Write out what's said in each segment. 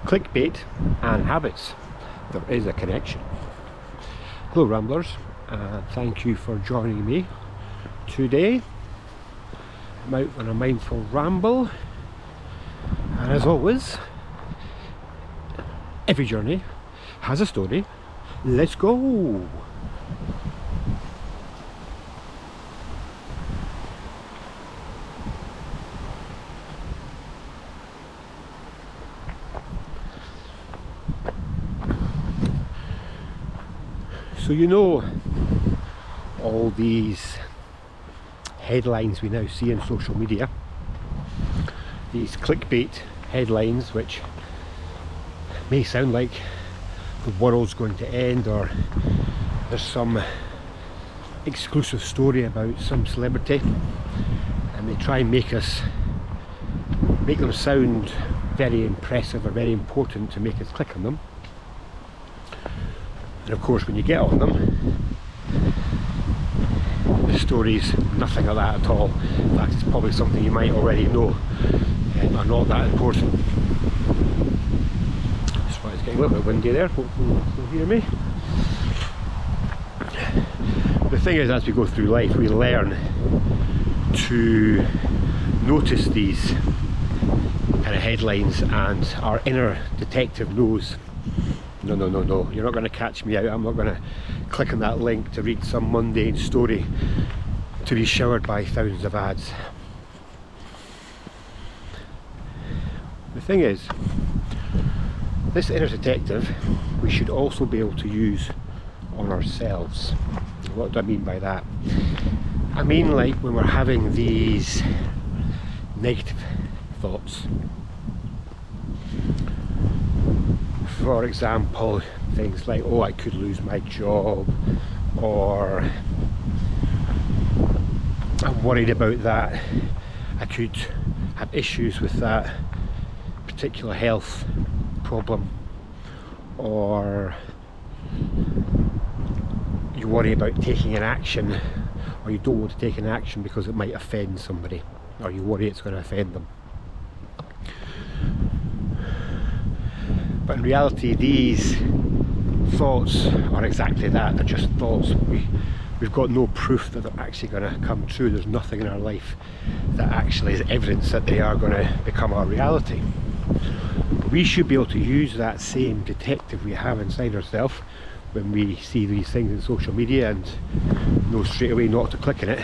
clickbait and habits. There is a connection. Hello Ramblers, thank you for joining me today. I'm out on a mindful ramble, and as always, every journey has a story. Let's go! So you know all these headlines we now see in social media, these clickbait headlines which may sound like the world's going to end, or there's some exclusive story about some celebrity, and they try and make them sound very impressive or very important to make us click on them. And of course, when you get on them, the story's nothing like that at all. In fact, it's probably something you might already know are not that important. That's why it's getting a little bit windy there. Hopefully you'll hear me. The thing is, as we go through life, we learn to notice these kind of headlines, and our inner detective knows, no, you're not going to catch me out. I'm not going to click on that link to read some mundane story to be showered by thousands of ads. The thing is, this inner detective we should also be able to use on ourselves. What do I mean by that? I mean, like when we're having these negative thoughts. For example, things like, oh, I could lose my job, or I'm worried about that, I could have issues with that particular health problem, or you worry about taking an action, or you don't want to take an action because it might offend somebody, or you worry it's going to offend them. But in reality, these thoughts are exactly that. They're just thoughts. We've got no proof that they're actually going to come true. There's nothing in our life that actually is evidence that they are going to become our reality. We should be able to use that same detective we have inside ourselves when we see these things in social media and know straight away not to click on it.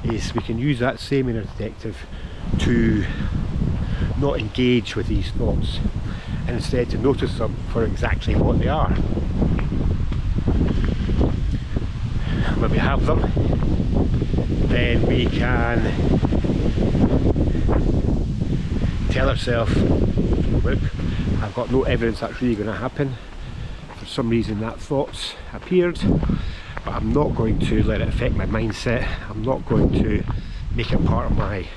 Is we can use that same inner detective to not engage with these thoughts, and instead to notice them for exactly what they are. When we have them, then we can tell ourselves, look, I've got no evidence that's really going to happen. For some reason that thought's appeared, but I'm not going to let it affect my mindset. I'm not going to make it part of my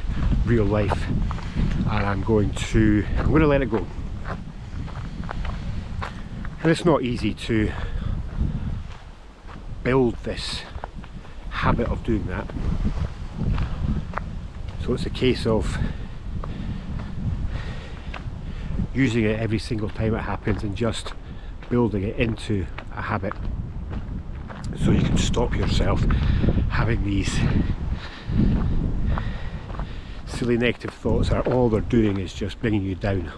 real life, and I'm going to let it go. And it's not easy to build this habit of doing that. So it's a case of using it every single time it happens and just building it into a habit, so you can stop yourself having these silly negative thoughts that all they're doing is just bringing you down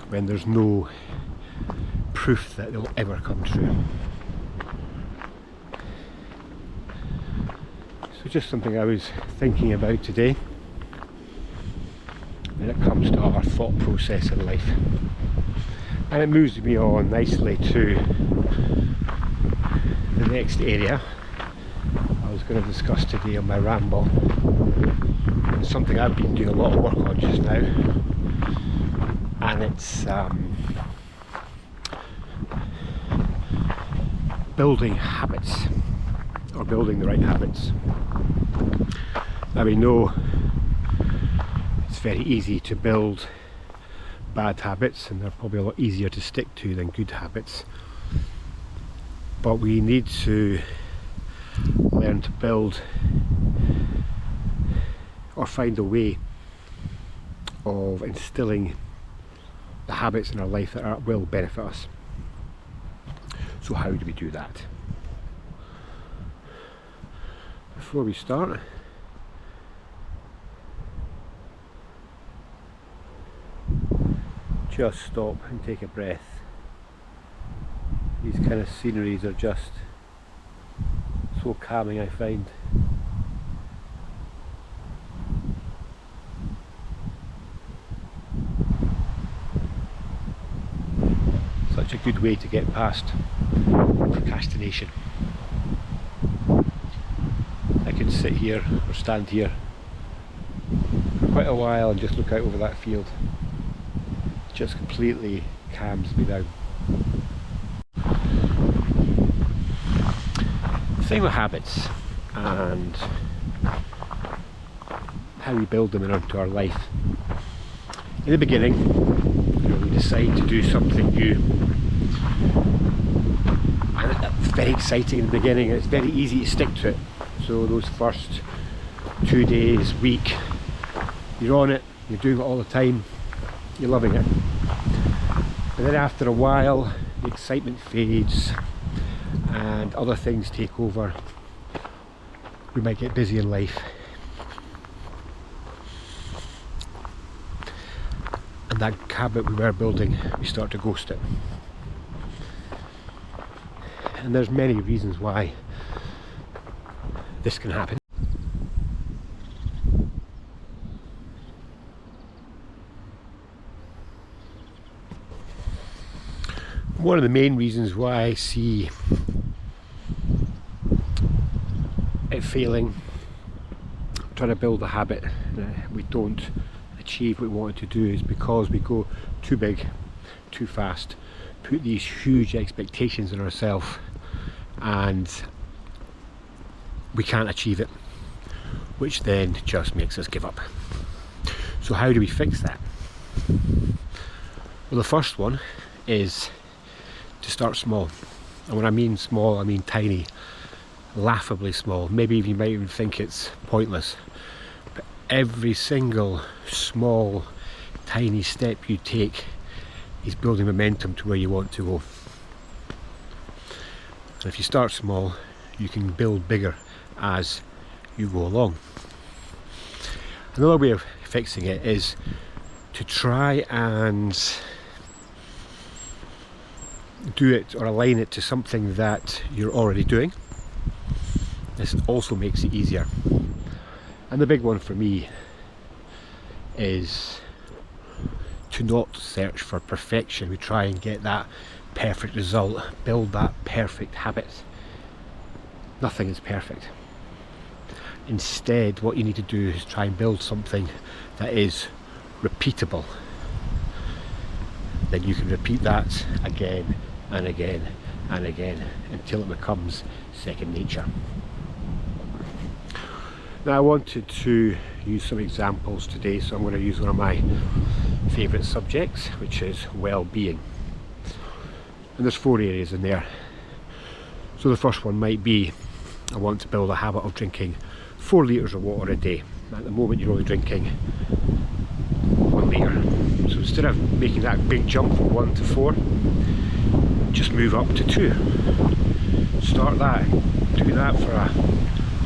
when there's no proof that they'll ever come true. So just something I was thinking about today when it comes to our thought process in life, and it moves me on nicely to the next area I was going to discuss today on my ramble. It's something I've been doing a lot of work on just now, and it's building habits, or building the right habits. Now we know it's very easy to build bad habits, and they're probably a lot easier to stick to than good habits, but we need to learn to build or find a way of instilling the habits in our life that will benefit us. So how do we do that? Before we start, just stop and take a breath. These kind of sceneries are just so calming, I find. Such a good way to get past procrastination. I could sit here or stand here for quite a while and just look out over that field. It just completely calms me down. The thing with habits and how we build them into our life. In the beginning, we decide to do something new, and it's very exciting in the beginning, and it's very easy to stick to it. So those first 2 days, week, you're on it, you're doing it all the time, you're loving it. And then after a while, the excitement fades and other things take over. We might get busy in life, and that habit we were building, we start to ghost it. And there's many reasons why this can happen. One of the main reasons why I see it failing, trying to build a habit that we don't achieve what we wanted to do, is because we go too big, too fast, put these huge expectations on ourselves, and we can't achieve it, which then just makes us give up. So how do we fix that? Well, the first one is to start small. And when I mean small, I mean tiny, laughably small. Maybe you might even think it's pointless, but every single small, tiny step you take is building momentum to where you want to go. And if you start small, you can build bigger as you go along. Another way of fixing it is to try and do it or align it to something that you're already doing. This also makes it easier. And the big one for me is to not search for perfection. We try and get that perfect result, build that perfect habit. Nothing is perfect. Instead, what you need to do is try and build something that is repeatable. Then you can repeat that again and again and again until it becomes second nature. Now, I wanted to use some examples today, so I'm going to use one of my favourite subjects, which is well-being. And there's 4 areas in there. So the first one might be, I want to build a habit of drinking 4 litres of water a day. At the moment you're only drinking 1 litre. So instead of making that big jump from 1 to 4, just move up to 2. Start that, do that for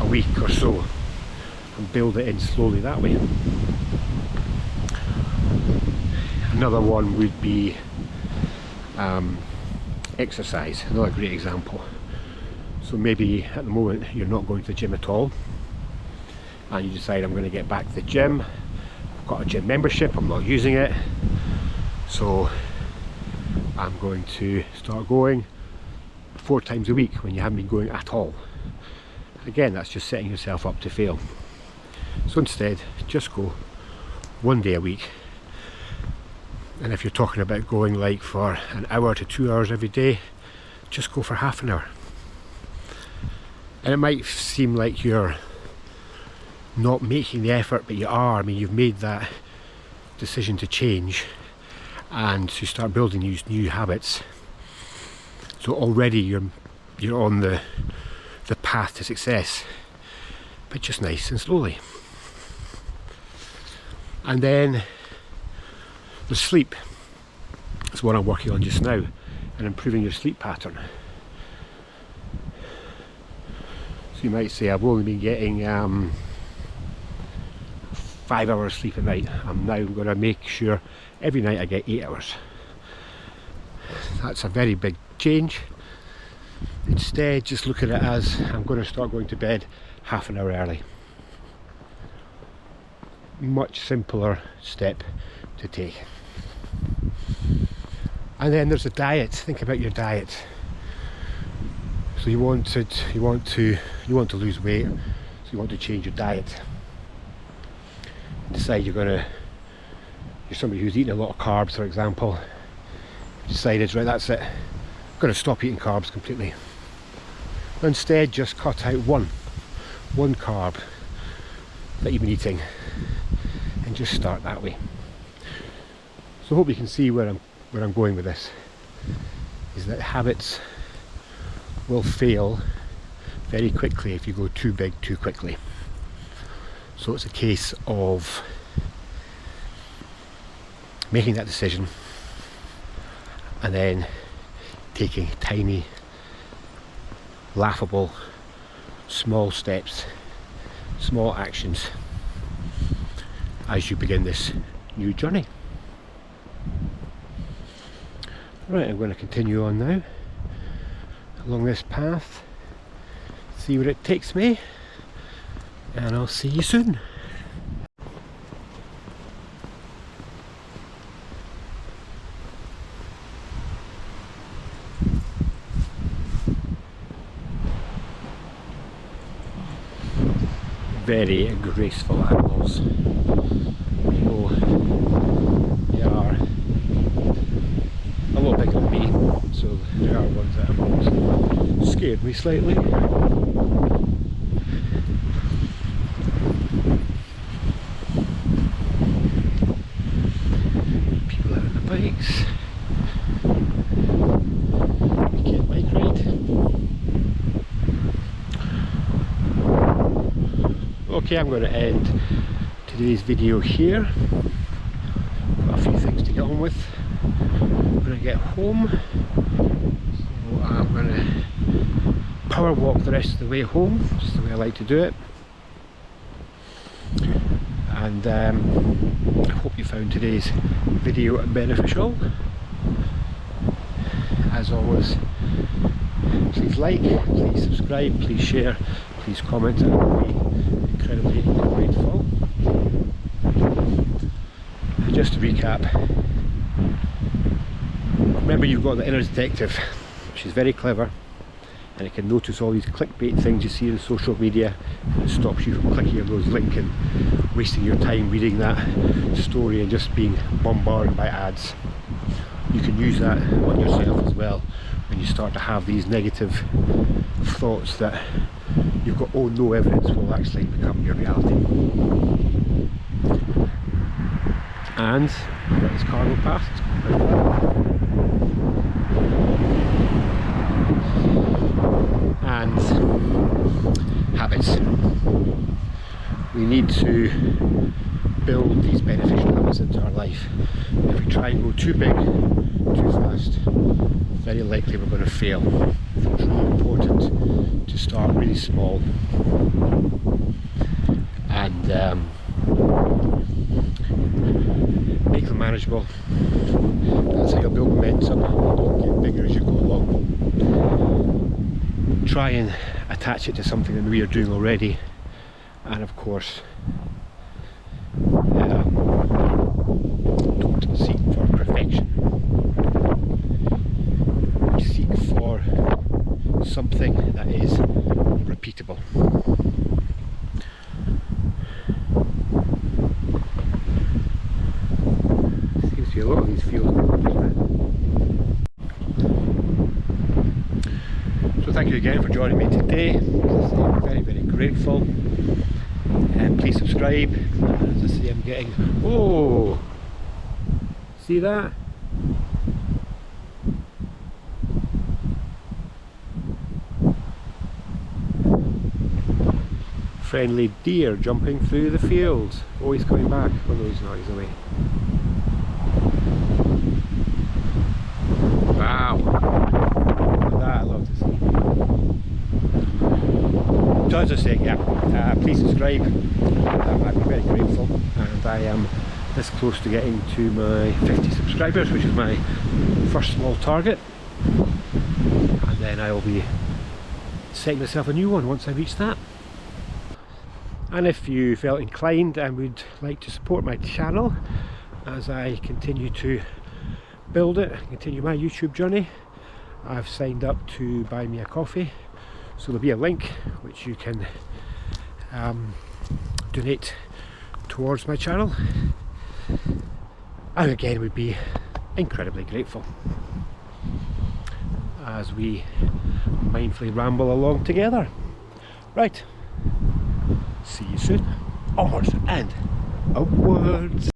a week or so, and build it in slowly that way. Another one would be exercise, another great example. So maybe at the moment you're not going to the gym at all, and you decide, I'm going to get back to the gym. I've got a gym membership, I'm not using it, so I'm going to start going 4 times a week when you haven't been going at all. Again, that's just setting yourself up to fail. So instead, just go 1 day a week. And if you're talking about going like for an hour to 2 hours every day, just go for half an hour. And it might seem like you're not making the effort, but you are. I mean, you've made that decision to change and to start building these new habits. So already you're on the path to success, but just nice and slowly. And then the sleep. It's what I'm working on just now, and improving your sleep pattern. So you might say, I've only been getting 5 hours sleep a night. I'm now going to make sure every night I get 8 hours. That's a very big change. Instead, just look at it as I'm going to start going to bed half an hour early. Much simpler step to take. And then there's the diet. Think about your diet. So you want to lose weight, so you want to change your diet. Decide you're somebody who's eating a lot of carbs, for example. Decided, right, that's it, I'm going to stop eating carbs completely. Instead, just cut out one carb that you've been eating, and just start that way. So I hope you can see where I'm going with this, is that habits will fail very quickly if you go too big too quickly. So it's a case of making that decision and then taking tiny, laughable, small steps, small actions as you begin this new journey. Right, I'm going to continue on now along this path, see where it takes me, and I'll see you soon. Very graceful animals. Oh, they are a lot bigger than me, so there are ones that have always scared me slightly. People out on the bikes. Weekend bike ride. Okay, I'm going to end today's video here. Got a few things to get on with when I get home, so I'm going to power walk the rest of the way home, just the way I like to do it. And I hope you found today's video beneficial. As always, please like, please subscribe, please share, please comment. I'll be incredibly grateful. And just to recap, remember you've got the inner detective. She's very clever, and it can notice all these clickbait things you see in social media, and it stops you from clicking on those links and wasting your time reading that story and just being bombarded by ads. You can use that on yourself as well when you start to have these negative thoughts that you've got no evidence will actually become your reality. And let this car go past. And habits. We need to build these beneficial habits into our life. If we try and go too big, too fast, very likely we're going to fail. It's really important to start really small and make them manageable. That's how you'll build momentum. You don't get bigger as you go along. Try and attach it to something that we are doing already, and of course don't seek for perfection. Seek for something that is repeatable. Seems to be a lot of these fields. So thank you again for joining me today. I'm very, very grateful. And please subscribe. As I see, I'm getting, oh, see that? Friendly deer jumping through the fields. Oh, he's coming back. Oh no, he's not, he's away. please subscribe. I'd be very grateful, and I am this close to getting to my 50 subscribers, which is my first small target, and then I will be setting myself a new one once I reach that. And if you felt inclined and would like to support my channel as I continue to build it, continue my YouTube journey, I've signed up to buy me a coffee, so there'll be a link which you can donate towards my channel, and again would be incredibly grateful as we mindfully ramble along together. Right, see you soon. Onwards and upwards.